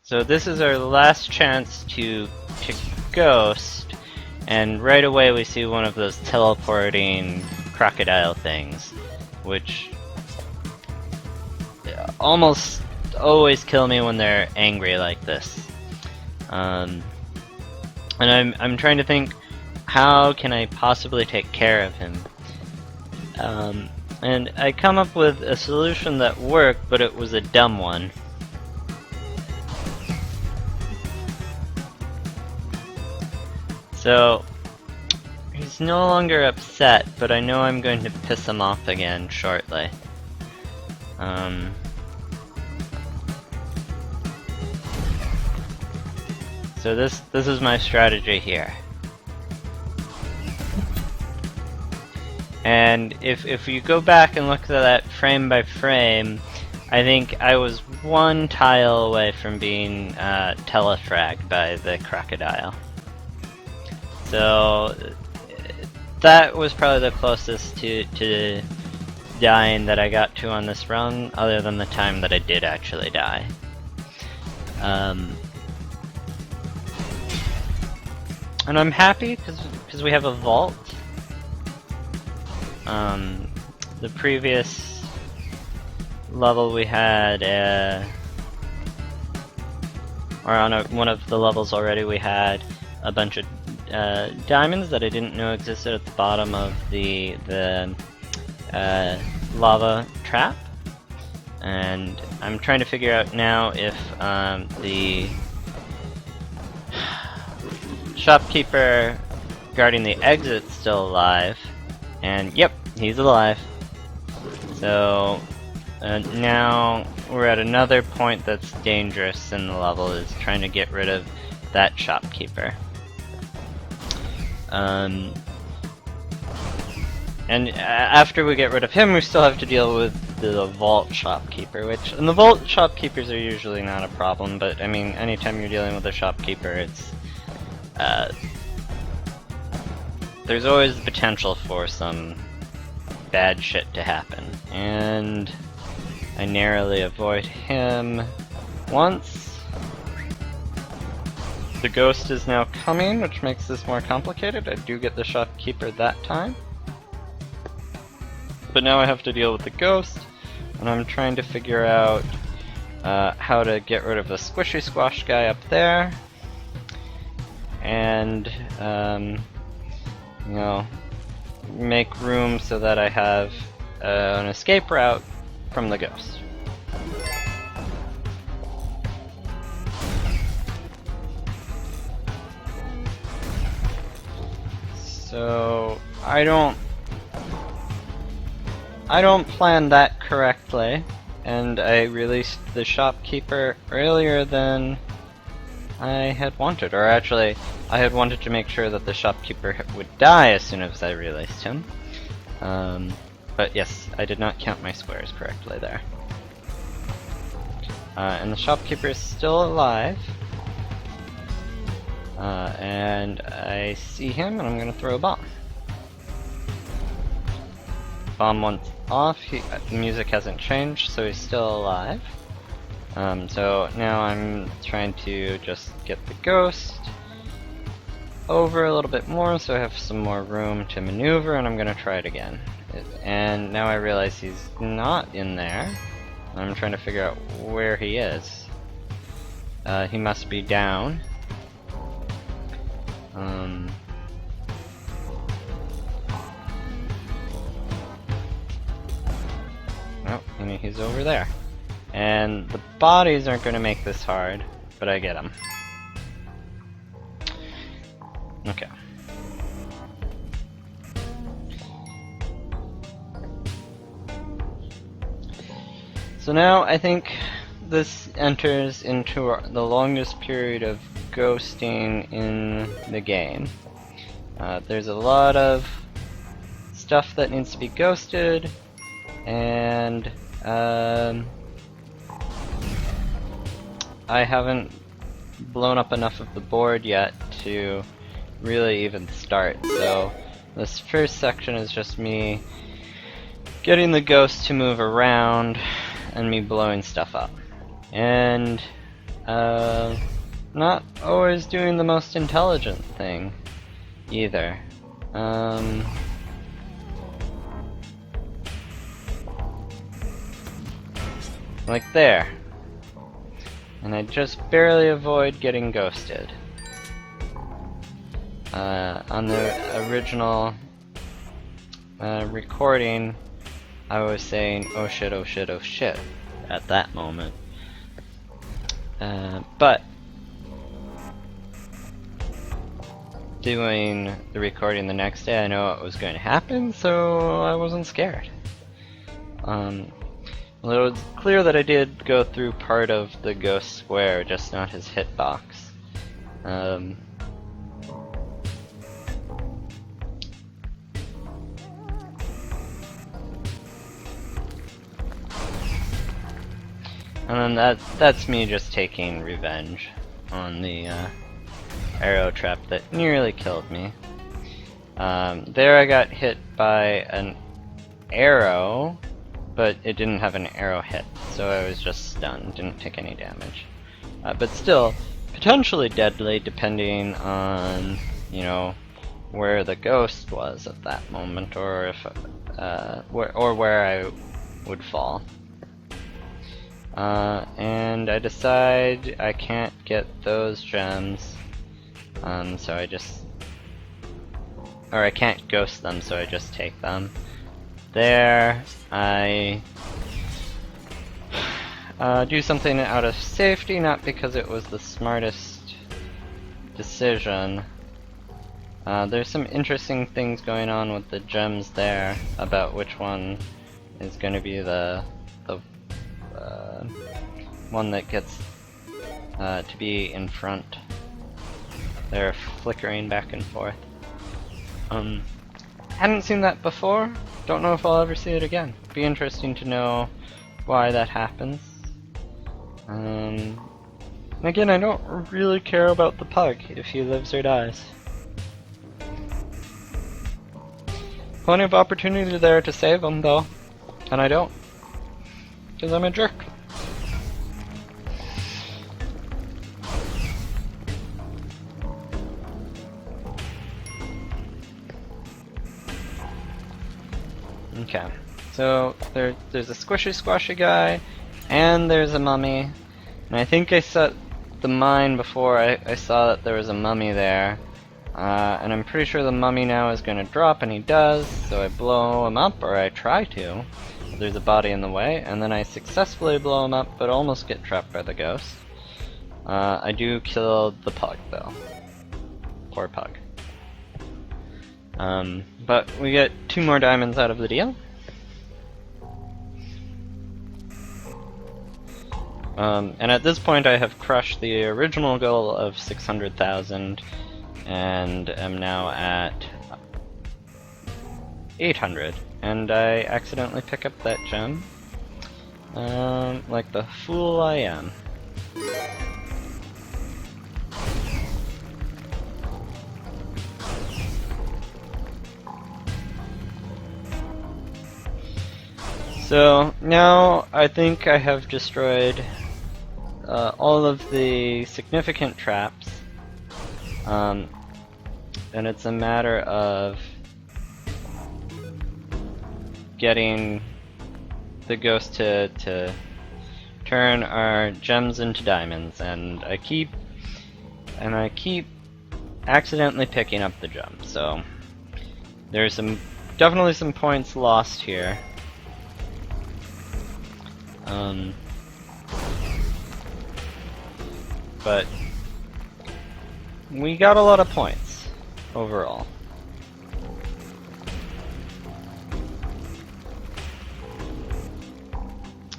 So this is our last chance to ghost, and right away we see one of those teleporting crocodile things, which almost always kill me when they're angry like this. And I'm trying to think, how can I possibly take care of him? And I come up with a solution that worked, but it was a dumb one. So, he's no longer upset, but I know I'm going to piss him off again shortly. So this is my strategy here. And if you go back and look at that frame by frame, I think I was one tile away from being telefragged by the crocodile. So that was probably the closest to dying that I got to on this run, other than the time that I did actually die. And I'm happy because we have a vault. The previous level we had, or on one of the levels already, we had a bunch of diamonds that I didn't know existed at the bottom of the lava trap. And I'm trying to figure out now if the shopkeeper guarding the exit's still alive. And yep, he's alive. So now we're at another point that's dangerous in the level, is trying to get rid of that shopkeeper. And after we get rid of him, we still have to deal with the vault shopkeeper, and the vault shopkeepers are usually not a problem, but I mean, anytime you're dealing with a shopkeeper, it's there's always the potential for some bad shit to happen. And I narrowly avoid him once. The ghost is now coming, which makes this more complicated. I do get the shopkeeper that time. But now I have to deal with the ghost, and I'm trying to figure out how to get rid of the squishy squash guy up there. And you know, make room so that I have an escape route from the ghost. So I don't plan that correctly, and I released the shopkeeper earlier than I had wanted, or actually, I had wanted to make sure that the shopkeeper would die as soon as I released him. But yes, I did not count my squares correctly there. And the shopkeeper is still alive. And I see him, and I'm gonna throw a bomb. Bomb went off, the music hasn't changed, so he's still alive. So now I'm trying to just get the ghost over a little bit more so I have some more room to maneuver, and I'm gonna try it again. And now I realize he's not in there. I'm trying to figure out where he is. He must be down. Oh, I mean, he's over there. And the bodies aren't going to make this hard, but I get them. Okay. So now I think this enters into the longest period of ghosting in the game. There's a lot of stuff that needs to be ghosted, and I haven't blown up enough of the board yet to really even start, so this first section is just me getting the ghost to move around and me blowing stuff up. And not always doing the most intelligent thing either. Like there. And I just barely avoid getting ghosted. On the original recording, I was saying, oh shit, oh shit, oh shit, at that moment. But doing the recording the next day, I know what was going to happen, so I wasn't scared. Well, it was clear that I did go through part of the ghost square, just not his hitbox. And then that's me just taking revenge on the arrow trap that nearly killed me. There I got hit by an arrow, but it didn't have an arrow hit, so I was just stunned, didn't take any damage. But still, potentially deadly depending on, you know, where the ghost was at that moment, or if, where I would fall. And I decide I can't get those gems, so I just... or I can't ghost them, so I just take them. There, I do something out of safety, not because it was the smartest decision. There's some interesting things going on with the gems there, about which one is going to be the one that gets to be in front. They're flickering back and forth. Hadn't seen that before. Don't know if I'll ever see it again. Be interesting to know why that happens. Again, I don't really care about the pug, if he lives or dies. Plenty of opportunity there to save him, though. And I don't. Because I'm a jerk. Okay, so there's a squishy guy, and there's a mummy, and I think I set the mine before I saw that there was a mummy there, and I'm pretty sure the mummy now is going to drop, and he does, so I blow him up, or I try to. There's a body in the way, and then I successfully blow him up, but almost get trapped by the ghost. I do kill the pug, though. Poor pug. But we get 2 more diamonds out of the deal. And at this point I have crushed the original goal of 600,000 and am now at 800. And I accidentally pick up that gem. Like the fool I am. So now I think I have destroyed all of the significant traps, and it's a matter of getting the ghost to turn our gems into diamonds, and I keep accidentally picking up the gems. So there's definitely some points lost here. But we got a lot of points overall.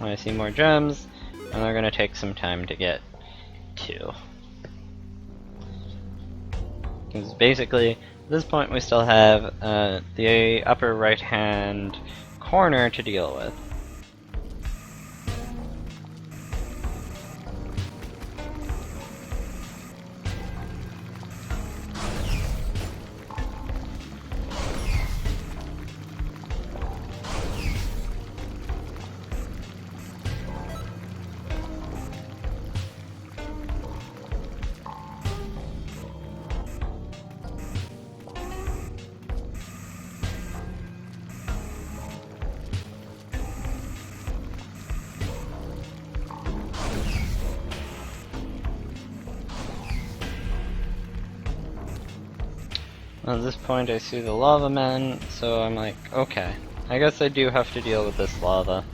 I see more gems, and they're gonna take some time to get to. Because basically, at this point we still have the upper right-hand corner to deal with. At this point I see the lava men, so I'm like, okay, I guess I do have to deal with this lava.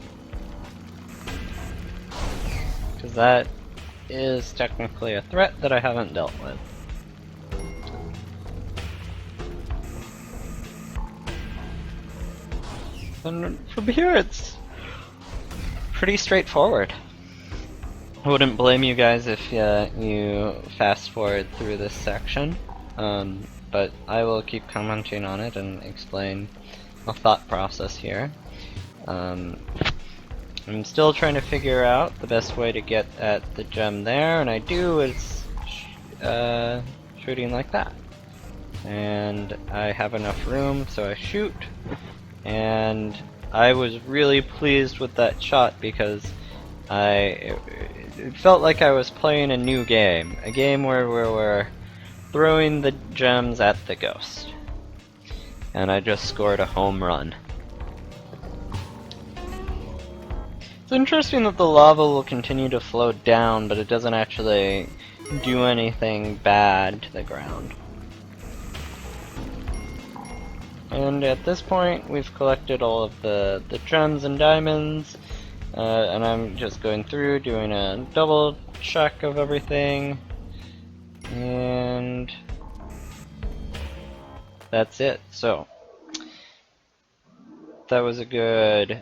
Because that is technically a threat that I haven't dealt with. And from here it's pretty straightforward. I wouldn't blame you guys if you fast forward through this section, but I will keep commenting on it and explain a thought process here. I'm still trying to figure out the best way to get at the gem there, and I do is shooting like that. And I have enough room, so I shoot, and I was really pleased with that shot because it felt like I was playing a new game, a game where we were throwing the gems at the ghost. And I just scored a home run. It's interesting that the lava will continue to flow down, but it doesn't actually do anything bad to the ground. And at this point, we've collected all of the gems and diamonds, and I'm just going through doing a double check of everything, and that's it. So that was a good